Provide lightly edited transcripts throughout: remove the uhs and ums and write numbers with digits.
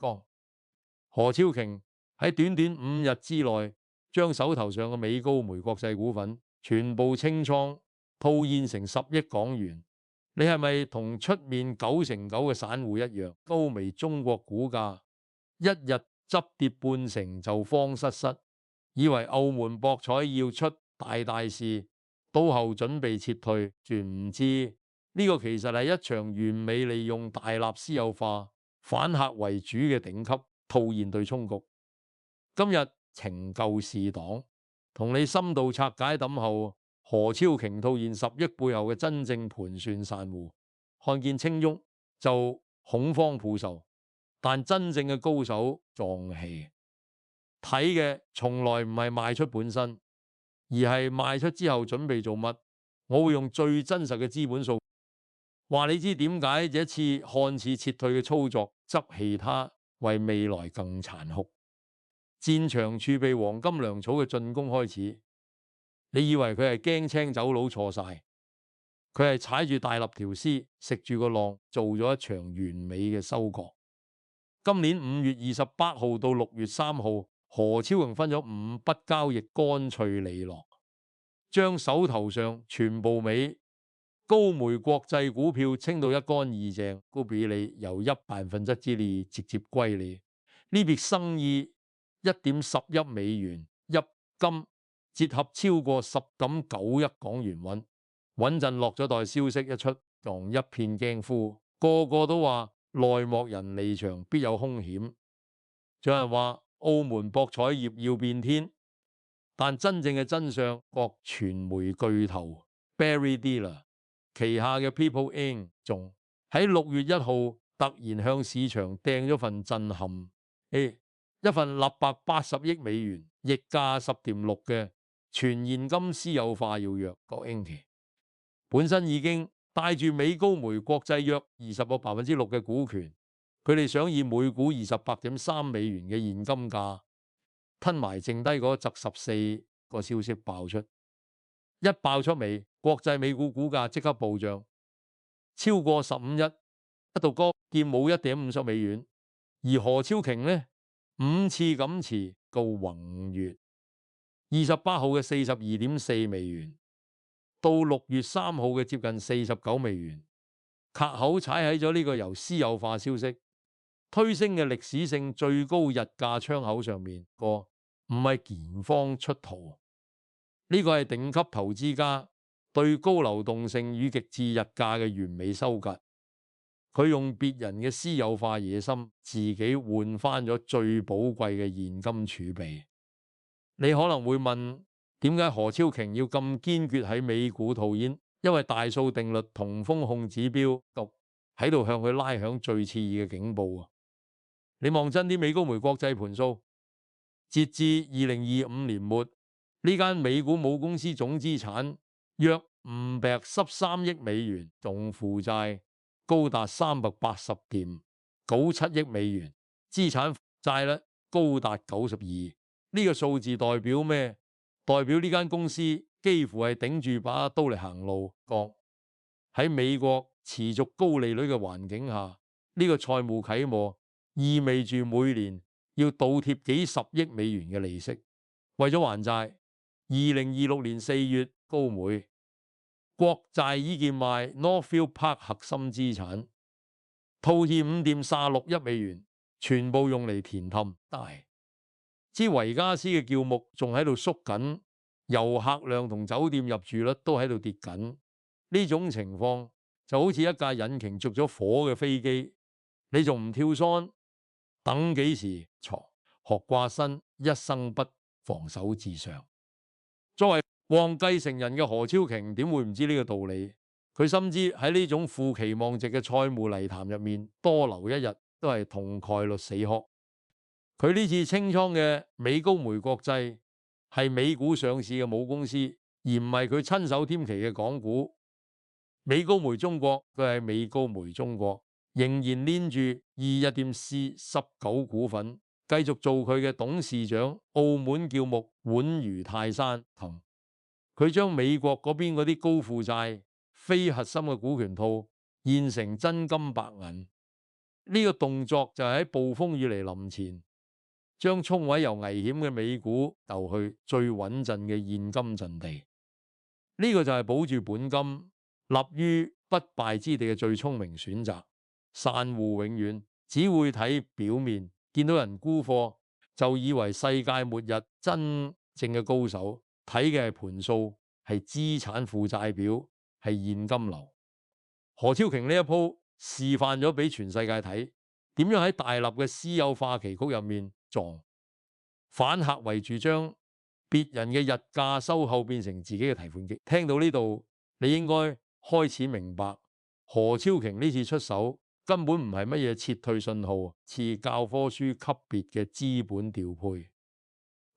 江。何超瓊喺短短5日之內，將手頭上嘅美高梅國際股份全部清倉套現成10億港元。你係咪同出面99%嘅散戶一樣？高梅中國股價一日執跌半成就慌失失，以為澳門博彩要出大事，到後準備撤退，全唔知呢個其實係一場完美利用大立私有化、反客為主嘅頂級套現對沖局。今日情救是黨同你深度拆解抌後，何超瓊套現10億背後嘅真正盤算散戶，看見青郁就恐慌抱仇，但真正嘅高手壯氣。睇嘅從來唔係賣出本身，而係賣出之後準備做乜。我會用最真實嘅資本數話你知點解這一次看似撤退嘅操作，則其他為未來更殘酷。戰場儲備黃金糧草嘅進攻開始，你以為佢係驚青走佬？錯晒，佢係踩住大立條絲，食住個浪，做咗一場完美嘅收割。今年5月28號到6月3號，何超瓊分咗5筆交易，乾脆利落，將手頭上全部尾高梅國際股票清到一乾二淨，高比你由2/1直接歸你。呢筆生意1.11億美元，入金折合超過10.9億港元穩陣落咗袋。消息一出，仲一片驚呼，個個都話內幕人離場必有兇險。仲有人話澳門博彩業要變天，但真正嘅真相，各傳媒巨頭 Barry Diller 旗下嘅 People Inc 仲喺6月1號突然向市場掟咗份震撼，一份880億美元，溢價10.6嘅全現金私有化要約。郭英奇本身已經帶住美高梅國際約26%嘅股權，佢哋想以每股28.3美元嘅現金價吞埋剩低嗰14個消息爆出，一爆出未，國際美股股價即刻暴漲，超過15億，一度高見冇1.50美元。而何超瓊呢，5次減持告宏越28號嘅42.4美元，到6月3號嘅接近49美元，卡口踩喺咗呢個由私有化消息推升嘅歷史性最高日價窗口上面。個唔係健方出圖，呢個係頂級投資家對高流動性與極致日價嘅完美收割。佢用別人嘅私有化野心，自己換翻咗最寶貴嘅現金儲備。你可能會問，點解何超瓊要咁堅決喺美股套現？因為大數定律同風控指標喺度向佢拉響最刺耳嘅警報啊！你望真啲美高梅國際盤數，截至2025年末，呢間美股母公司總資產約513億美元，總負債高達380.97億美元，資產債率高達92。呢個數字代表咩？代表呢間公司幾乎係頂住把刀嚟行路。喺美國持續高利率嘅環境下，呢個債務啟磨意味住每年要倒貼幾十億美元嘅利息。為咗還債，2026年4月，高梅國債已見賣 Northfield Park 核心資產，套現5.36億美元，全部用嚟填氹。知維加斯嘅叫目仲喺度縮緊，遊客量同酒店入住率都喺度跌緊。呢種情況就好似一架引擎着咗火嘅飛機，你仲唔跳傘？等幾時？學掛身，一生不防守至上。作為皇繼承人嘅何超瓊點會唔知呢個道理？佢深知喺呢種負期望值嘅債務泥潭入面，多留一日都係同概率死磕。佢呢次清倉嘅美高梅國際係美股上市嘅母公司，而唔係佢親手添旗嘅港股。美高梅中國，佢係美高梅中國，仍然黏住21店 C19股份，繼續做佢嘅董事長。澳門叫目穩如泰山，佢將美國嗰邊嗰啲高負債、非核心嘅股權套現成真金白銀。呢個動作就係喺暴風雨嚟臨前，將沖位由危險嘅美股調去最穩陣嘅現金陣地。呢個就係保住本金、立於不敗之地嘅最聰明選擇。散戶永遠只會睇表面，見到人沽貨就以為世界末日。真正嘅高手睇嘅係盤數，係資產負債表，係現金流。何超瓊呢一鋪示範咗俾全世界睇，點樣喺大立嘅私有化棋局入面撞，反客為主，將別人嘅日價收購變成自己嘅提款機。聽到呢度，你應該開始明白何超瓊呢次出手根本唔係乜嘢撤退信號，似教科書級別嘅資本調配。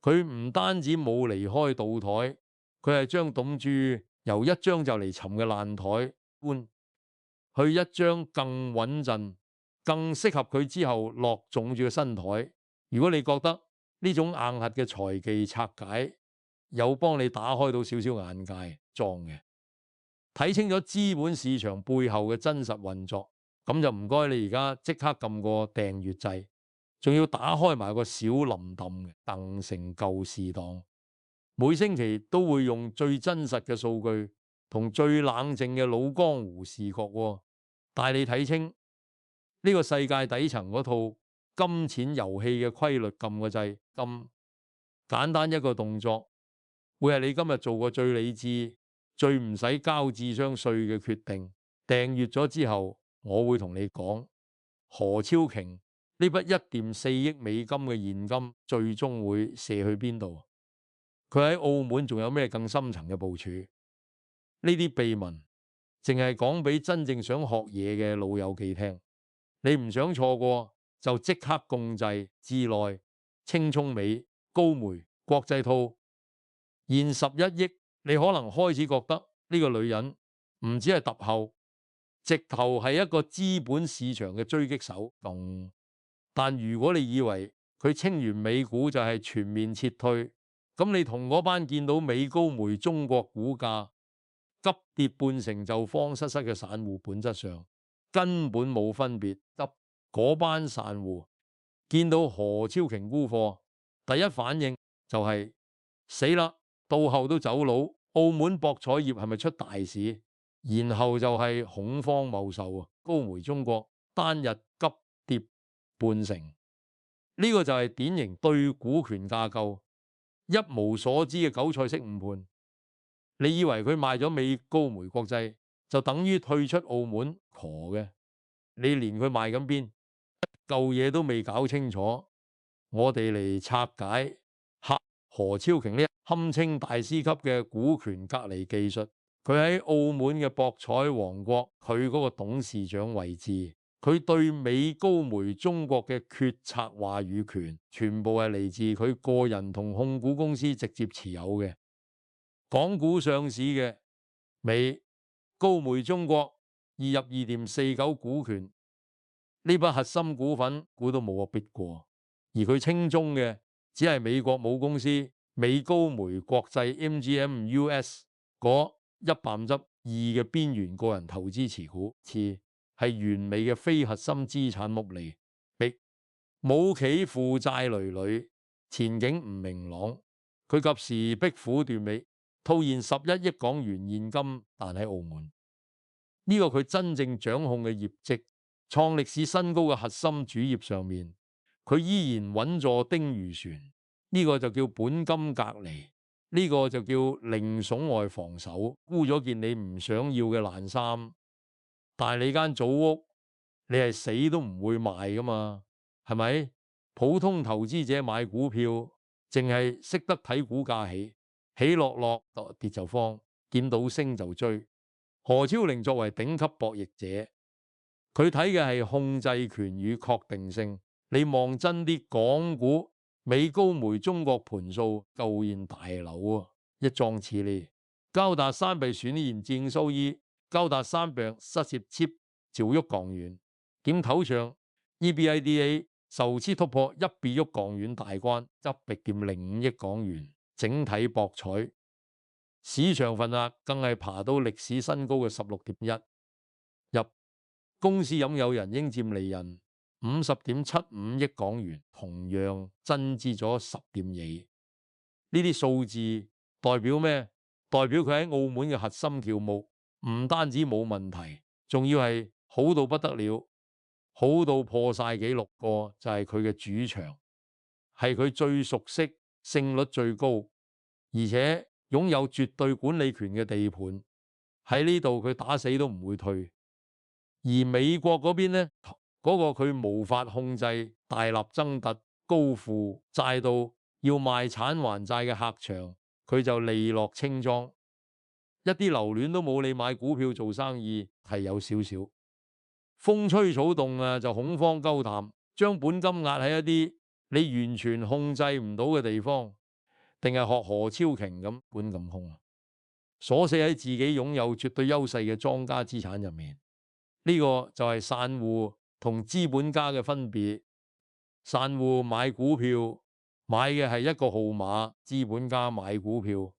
佢唔單止冇離開賭台，佢係將賭注由一張就嚟沉嘅爛台搬去一張更穩陣、更適合佢之後落重注嘅新台。如果你覺得呢種硬核嘅財技拆解有幫你打開到少少眼界，裝嘅睇清咗資本市場背後嘅真實運作，咁就唔該你而家即刻撳個訂閱掣。仲要打開埋個小林氹嘅鄧城舊事檔，每星期都會用最真實嘅數據同最冷靜嘅老江湖視覺，帶你睇清呢個世界底層嗰套金錢遊戲嘅規律。撳個掣，咁簡單一個動作，會係你今日做過最理智、最唔使交智商稅嘅決定。訂閱咗之後，我會同你講何超瓊呢筆1.4億美金嘅現金最終會射去邊度？佢喺澳門仲有咩更深層嘅部署？呢啲秘聞淨係講俾真正想學嘢嘅老友記聽。你唔想錯過就即刻共濟智內、青葱美、高梅、國際套現11億。你可能開始覺得呢個女人唔止係揼後，直頭係一個資本市場嘅狙擊手。但如果你以為佢清完美股就係全面撤退，咁你同嗰班見到美高梅中國股價急跌半成就慌失失嘅散戶本質上根本冇分別。嗰班散戶見到何超瓊沽貨，第一反應就係死啦，到後都走佬，澳門博彩業係咪出大事？然後就係恐慌謬售啊，高梅中國單日急跌半成。呢個就係典型對股權架構一無所知嘅韭菜式誤判。你以為佢賣咗美高梅國際就等於退出澳門嘅？你連佢賣緊邊舊嘢都未搞清楚，我哋嚟拆解何超瓊呢堪稱大師級嘅股權隔離技術。佢喺澳門嘅博彩王國，佢嗰個董事長位置，佢對美高梅中國嘅決策話語權，全部係嚟自佢個人同控股公司直接持有嘅。港股上市嘅美高梅中國移入2.49股權，呢筆核心股份估都冇個逼過。而佢清中嘅只係美國母公司美高梅國際 MGM US 嗰152嘅邊緣個人投資持股，係完美嘅非核心資產剝離，冇企負債累累，前景唔明朗。佢及時逼虎斷尾，套現11億港元現金，但喺澳門呢個佢真正掌控嘅業績，創歷史新高嘅核心主業上面，佢依然穩坐丁魚船。呢個就叫本金隔離。呢個就叫零損外防守，沽咗件你唔想要嘅爛衫，但係你間祖屋你係死都唔會賣噶嘛，係咪？普通投資者買股票淨係識得睇股價起落落，跌就慌，見到升就追。何超瓊作為頂級博弈者，佢睇嘅係控制權與確定性。你望真啲港股美高梅中國盤數舊現大樓啊，一樁似你交大三倍選現正收益，交大三倍失竊切照喐港元檢頭上 EBITDA 首次突破100億港元大關，執逼掂05億港元，整體博彩市場份額更係爬到歷史新高嘅16.1%。入公司擁有人應佔利潤50.75億港元，同樣增資咗10點幾。呢啲數字代表咩？代表佢喺澳門嘅核心項目唔單止冇問題，仲要係好到不得了，好到破晒紀錄個就係佢嘅主場，係佢最熟悉、勝率最高，而且擁有絕對管理權嘅地盤。喺呢度佢打死都唔會退。而美國嗰邊呢，嗰個佢無法控制、大立增突、高負債到要賣產還債嘅客場，佢就利落清莊，一啲留戀都冇。你買股票做生意係有少少風吹草動啊，就恐慌鳩談，將本金壓喺一啲你完全控制唔到嘅地方，定係學何超瓊咁本咁空啊，鎖死喺自己擁有絕對優勢嘅莊家資產入面。呢個就係散戶同資本家嘅分別。散戶買股票買嘅係一個號碼，資本家買股票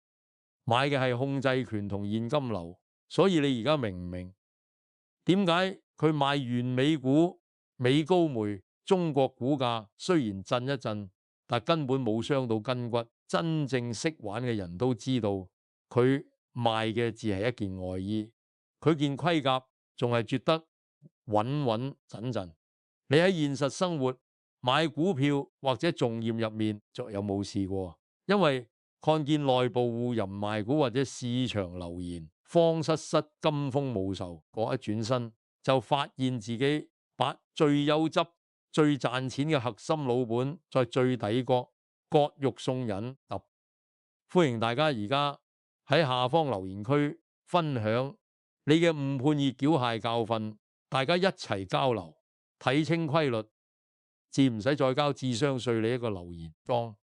買嘅係控制權同現金流。所以你而家明唔明點解佢買完美股、美高梅、中國股價雖然震一震，但根本冇傷到筋骨。真正識玩嘅人都知道，佢賣嘅只係一件外衣，佢件盔甲仲係絕得穩穩陣陣。你喺現實生活買股票或者重驗入面，就有冇試過？因為看見內部戶人賣股或者市場流言，慌失失金風冇仇，嗰一轉身就發現自己把最優質、最賺錢嘅核心老本在最底角割肉送人。歡迎大家而家喺下方留言區分享你嘅誤判熱繳械教訓，大家一齊交流，睇清規律，自唔使再交智商稅。你一個留言裝，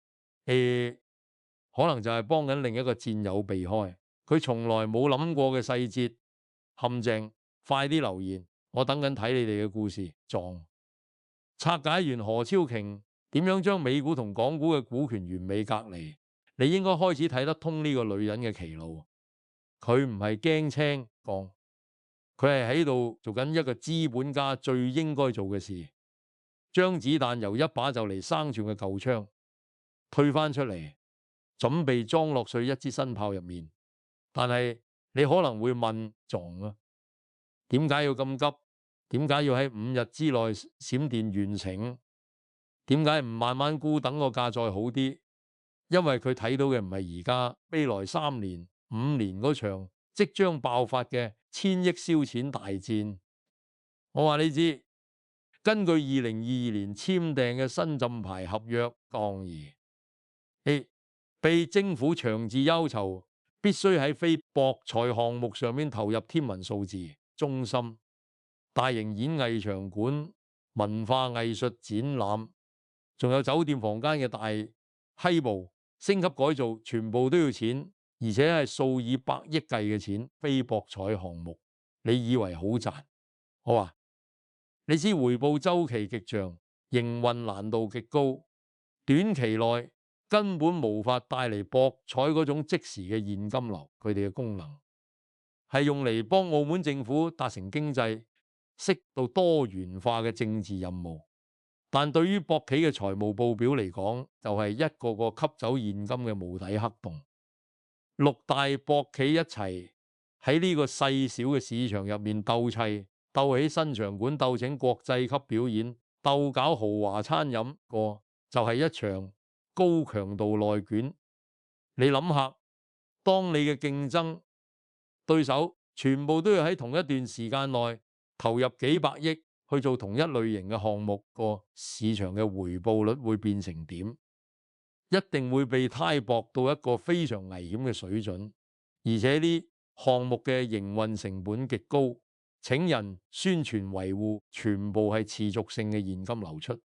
可能就係幫緊另一個戰友避開佢從來冇諗過嘅細節陷阱。快啲留言，我等緊睇你哋嘅故事。撞拆解完何超瓊點樣將美股同港股嘅股權完美隔離，你應該開始睇得通呢個女人嘅棋路。佢唔係驚青講，佢係喺度做緊一個資本家最應該做嘅事，將子彈由一把就嚟生鏽嘅舊槍退翻出嚟，準備裝落去一支新炮入面。但係你可能會問撞啊，點解要咁急？點解要喺5日之內閃電完成？點解唔慢慢沽，等個價再好啲？因為佢睇到嘅唔係而家，未來3年、5年嗰場即將爆發嘅1000億燒錢大戰。我話你知，根據2022年簽訂嘅新浸牌合約當然被政府長治憂愁，必須喺非博彩項目上面投入天文數字。中心、大型演藝場館、文化藝術展覽，仲有酒店房間嘅大規模升級改造，全部都要錢，而且係數以百億計嘅錢。非博彩項目你以為好賺？我話你知回報周期極長，營運難度極高，短期內根本無法帶嚟博彩嗰種即時嘅現金流。佢哋嘅功能係用嚟幫澳門政府達成經濟適度多元化嘅政治任務，但對於博企嘅財務報表嚟講，就係一個個吸走現金嘅無底黑洞。6大博企一齊喺呢個細小嘅市場入面鬥砌，鬥起新場館，鬥整國際級表演，鬥搞豪華餐飲，個就係一場高強度內卷。你諗下，當你嘅競爭對手全部都要喺同一段時間內投入幾百億去做同一類型嘅項目，個市場嘅回報率會變成點？一定會被攤薄到一個非常危險嘅水準，而且呢項目嘅營運成本極高，請人、宣傳、維護全部係持續性嘅現金流出。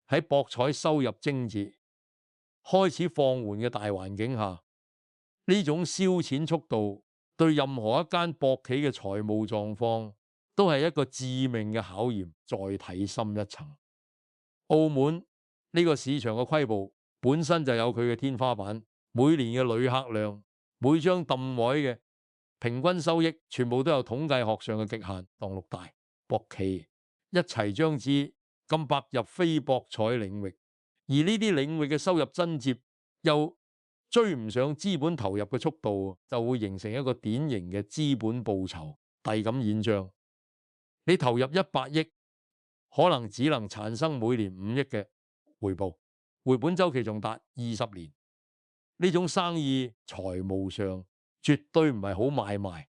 喺博彩收入精節開始放緩嘅大環境下，呢種燒錢速度對任何一間博企嘅財務狀況都係一個致命嘅考驗。再睇深一層，澳門呢個市場嘅規模本身就有佢嘅天花板，每年嘅旅客量、每張凳位嘅平均收益，全部都有統計學上嘅極限。當6大博企一齊將之咁白入非博彩領域，而呢啲領域嘅收入增接又追唔上資本投入嘅速度，就會形成一個典型嘅資本報酬遞減現象。你投入100億，可能只能產生每年5億嘅回報，回本週期仲達20年。呢種生意財務上絕對唔係好買賣。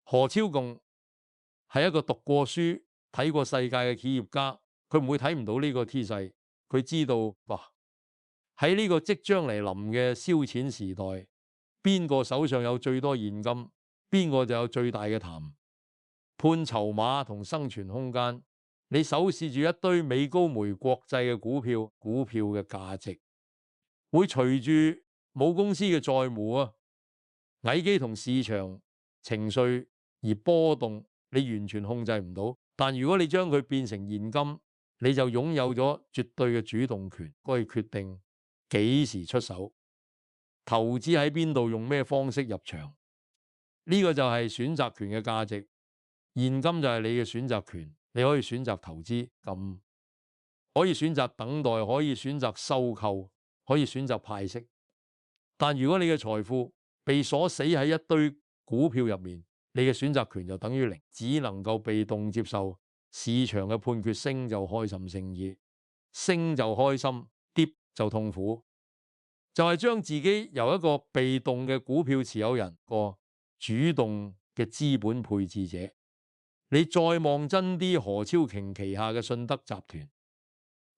何超共係一個讀過書、睇過世界嘅企業家，佢唔會睇唔到呢個趨勢。佢知道哇，喺呢個即將嚟臨嘅燒錢時代，邊個手上有最多現金，邊個就有最大嘅談判籌碼同生存空間。你手視住一堆美高梅國際嘅股票，股票嘅價值會隨住母公司嘅債務危機同市場情緒而波動，你完全控制唔到。但如果你將佢變成現金，你就擁有咗絕對嘅主動權，可以決定幾時出手，投資喺邊度，用咩方式入場。呢個就係選擇權嘅價值。現金就係你嘅選擇權，你可以選擇投資，咁可以選擇等待，可以選擇收購，可以選擇派息。但如果你嘅財富被鎖死喺一堆股票入面，你嘅選擇權就等於零，只能夠被動接受市場嘅判決，升就開心勝意，升就開心，跌就痛苦。就係將自己由一個被動嘅股票持有人過主動嘅資本配置者。你再望真啲何超瓊旗下嘅信德集團，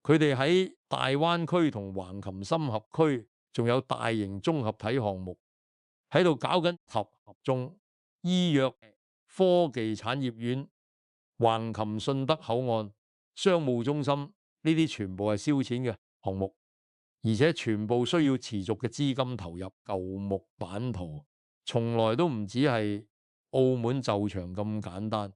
佢哋喺大灣區同橫琴深合區仲有大型綜合體項目喺度搞緊合中醫藥科技產業園、橫琴信德口岸、商務中心，呢啲全部係燒錢嘅項目，而且全部需要持續嘅資金投入。舊木版圖從來都唔只係澳門就場咁簡單。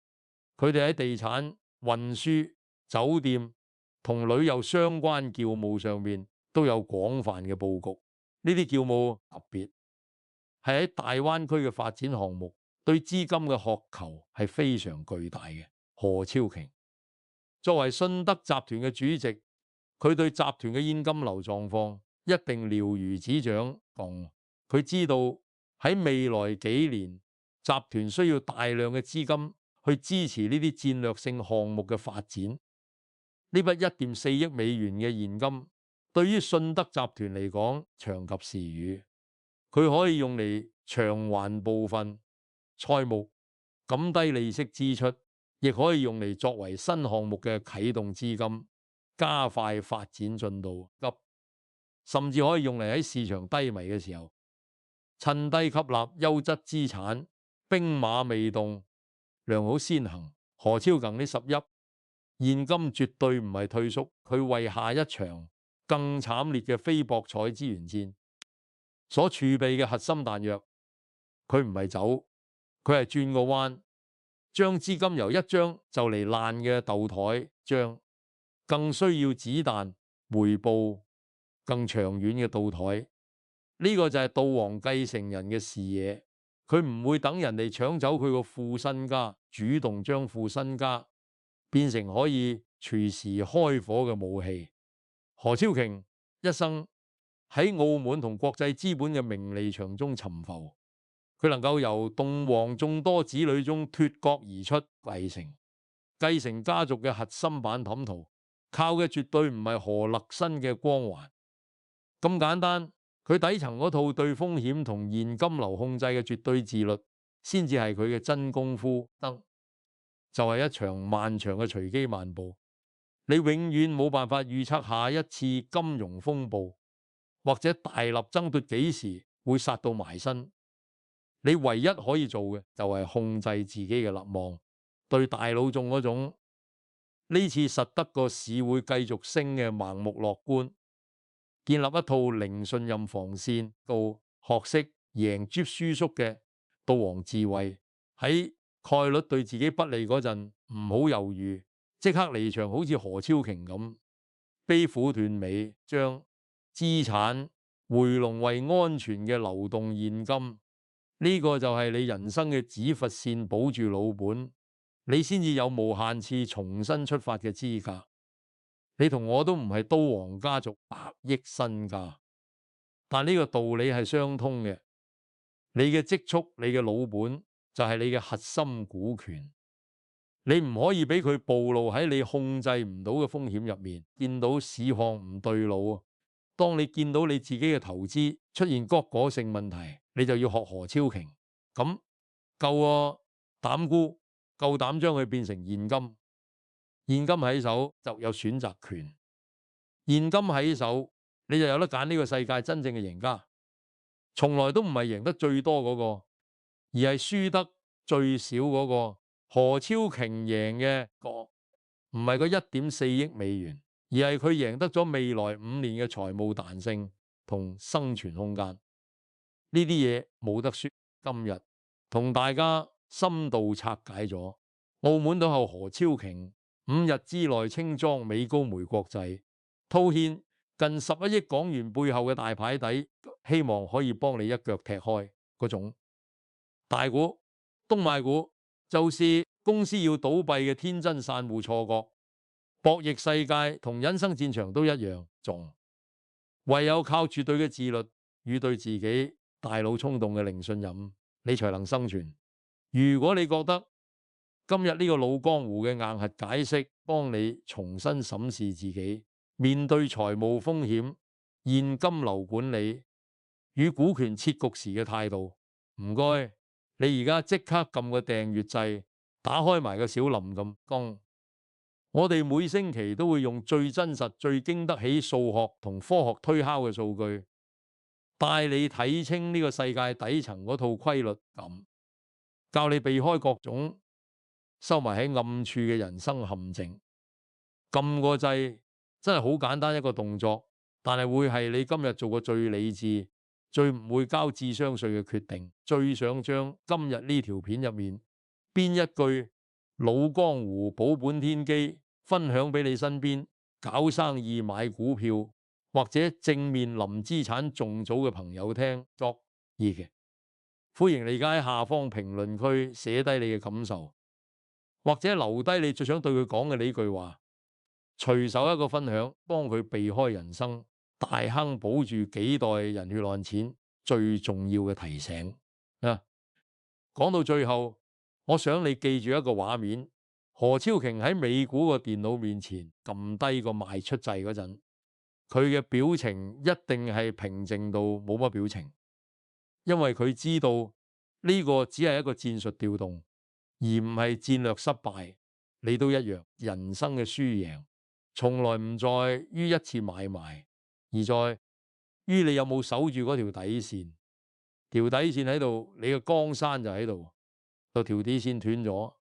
佢哋喺地產、運輸、酒店同旅遊相關業務上面都有廣泛嘅佈局。呢啲業務特別係喺大灣區嘅發展項目，對資金嘅渴求係非常巨大嘅。何超瓊作為信德集團嘅主席，佢對集團嘅現金流狀況一定了如指掌。佢知道喺未來幾年，集團需要大量嘅資金去支持呢啲戰略性項目嘅發展。呢筆1.4億美元嘅現金對於信德集團嚟講長及時雨，佢可以用嚟償還部分債務，減低利息支出，亦可以用嚟作為新項目嘅啟動資金，加快發展進度，甚至可以用嚟喺市場低迷嘅時候趁低吸納優質資產，兵馬未動，良好先行。何超瓊呢10億現金絕對唔係退縮，佢為下一場更慘烈嘅非博彩資源戰所儲備嘅核心彈藥。佢唔係走，佢係轉個彎，將資金由一張就嚟爛嘅豆台將更需要子彈回報更長遠嘅稻台。呢個就係道王繼承人嘅視野，佢唔會等人哋搶走佢個副身家，主動將副身家變成可以隨時開火嘅武器。何超瓊一生喺澳門同國際資本嘅名利場中沉浮，佢能夠由洞王眾多子女中脫角而出，繼承家族嘅核心版圖，靠嘅絕對唔係何立新嘅光環咁簡單。佢底層嗰套對風險同現金流控制嘅絕對自律，先至係佢嘅真功夫。就係一場漫長嘅隨機漫步，你永遠冇辦法預測下一次金融風暴或者大立爭奪幾時會殺到埋身。你唯一可以做嘅就係控制自己嘅立望，對大佬眾嗰種呢次實得個市會繼續升嘅盲目樂觀，建立一套零信任防線，到學識贏接輸縮嘅道王智慧。喺概率對自己不利嗰陣，唔好猶豫，即刻離場，好似何超瓊咁，悲苦斷尾，將資產回籠為安全嘅流動現金。呢個就係你人生嘅止蝕線，保住老本，你先至有無限次重新出發嘅資格。你同我都唔係刀王家族百億身家，但呢個道理係相通嘅。你嘅積蓄、你嘅老本就係你嘅核心股權，你唔可以俾佢暴露喺你控制唔到嘅風險入面。見到市況唔對路啊，當你見到你自己嘅投資出現結果性問題，你就要學何超瓊咁夠個膽估，夠膽將佢變成現金。現金喺手就有選擇權，現金喺手你就有得揀呢個世界真正嘅贏家。從來都唔係贏得最多嗰個，而係輸得最少嗰個。何超瓊贏嘅個唔係個1.4億美元，而係佢贏得咗未來5年嘅財務彈性同生存空間。呢啲嘢冇得輸。今日同大家深度拆解咗澳門賭後何超瓊5日之內清莊美高梅國際，套現近11億港元背後嘅大牌底，希望可以幫你一腳踢開嗰種大股東買股，就是公司要倒閉嘅天真散戶錯覺。博弈世界同人生戰場都一樣重，唯有靠絕對嘅自律與對自己大腦衝動嘅零信任，你才能生存。如果你覺得今日呢個老江湖嘅硬核解釋幫你重新審視自己，面對財務風險、現金流管理與股權設局時嘅態度，唔該，你而家即刻撳個訂閱掣，打開埋個小林咁講。我哋每星期都會用最真實、最經得起數學同科學推敲嘅數據，帶你睇清呢個世界底層嗰套規律咁，教你避開各種收埋喺暗處嘅人生陷阱。撳個掣真係好簡單一個動作，但係會係你今日做過最理智、最唔會交智商稅嘅決定。最想將今日呢條片入面邊一句老江湖保本天機分享俾你身邊搞生意買股票或者正面臨資產重組嘅朋友聽作意嘅，歡迎你而家喺下方評論區寫低你嘅感受，或者留低你最想對佢講嘅呢句話，隨手一個分享，幫佢避開人生大坑，保住幾代人血汗錢最重要嘅提醒啊！講到最後，我想你記住一個畫面：何超瓊喺美股個電腦面前撳低個賣出掣嗰陣，佢嘅表情一定係平靜到冇乜表情，因為佢知道呢個只係一個戰術調動，而唔係戰略失敗。你都一樣，人生嘅輸贏從來唔在於一次買賣，而在於你有冇守住嗰條底線。條底線喺度，你嘅江山就喺度。到條底線斷咗，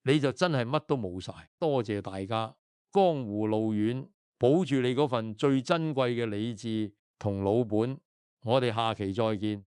你就真係乜都冇晒。多謝大家，江湖路遠，保住你嗰份最珍貴嘅理智同老本。我哋下期再見。